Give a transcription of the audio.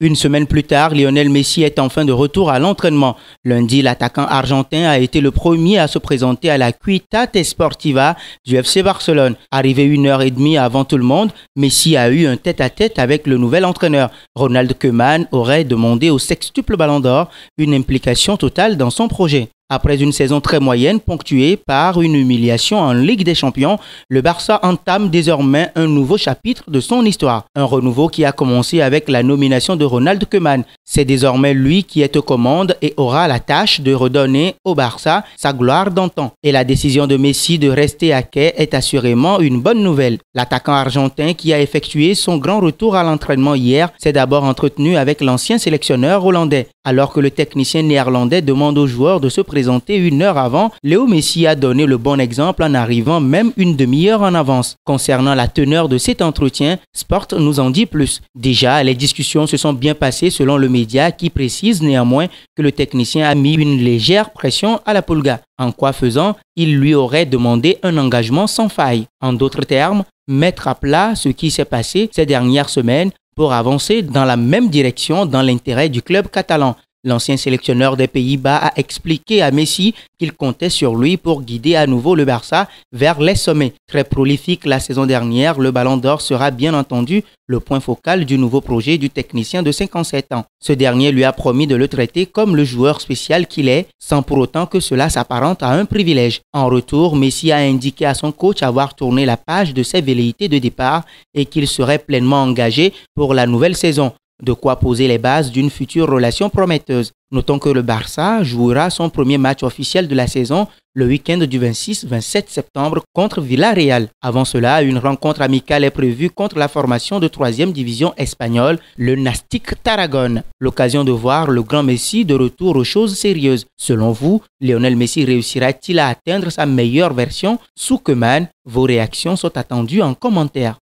Une semaine plus tard, Lionel Messi est enfin de retour à l'entraînement. Lundi, l'attaquant argentin a été le premier à se présenter à la Ciutat Esportiva du FC Barcelone. Arrivé 1h30 avant tout le monde, Messi a eu un tête-à-tête avec le nouvel entraîneur. Ronald Koeman aurait demandé au sextuple Ballon d'Or une implication totale dans son projet. Après une saison très moyenne ponctuée par une humiliation en Ligue des Champions, le Barça entame désormais un nouveau chapitre de son histoire. Un renouveau qui a commencé avec la nomination de Ronald Koeman. C'est désormais lui qui est aux commandes et aura la tâche de redonner au Barça sa gloire d'antan. Et la décision de Messi de rester à quai est assurément une bonne nouvelle. L'attaquant argentin qui a effectué son grand retour à l'entraînement hier s'est d'abord entretenu avec l'ancien sélectionneur hollandais. Alors que le technicien néerlandais demande aux joueurs de se présenter 1 heure avant, Léo Messi a donné le bon exemple en arrivant même une demi-heure en avance. Concernant la teneur de cet entretien, Sport nous en dit plus. Déjà, les discussions se sont bien passées selon le média qui précise néanmoins que le technicien a mis une légère pression à la Pulga. En quoi faisant, il lui aurait demandé un engagement sans faille. En d'autres termes, mettre à plat ce qui s'est passé ces dernières semaines pour avancer dans la même direction dans l'intérêt du club catalan. L'ancien sélectionneur des Pays-Bas a expliqué à Messi qu'il comptait sur lui pour guider à nouveau le Barça vers les sommets. Très prolifique la saison dernière, le Ballon d'Or sera bien entendu le point focal du nouveau projet du technicien de 57 ans. Ce dernier lui a promis de le traiter comme le joueur spécial qu'il est, sans pour autant que cela s'apparente à un privilège. En retour, Messi a indiqué à son coach avoir tourné la page de ses velléités de départ et qu'il serait pleinement engagé pour la nouvelle saison. De quoi poser les bases d'une future relation prometteuse. Notons que le Barça jouera son premier match officiel de la saison le week-end du 26-27 septembre contre Villarreal. Avant cela, une rencontre amicale est prévue contre la formation de 3e division espagnole, le Nastic Tarragone. L'occasion de voir le grand Messi de retour aux choses sérieuses. Selon vous, Lionel Messi réussira-t-il à atteindre sa meilleure version sous Koeman? Vos réactions sont attendues en commentaire.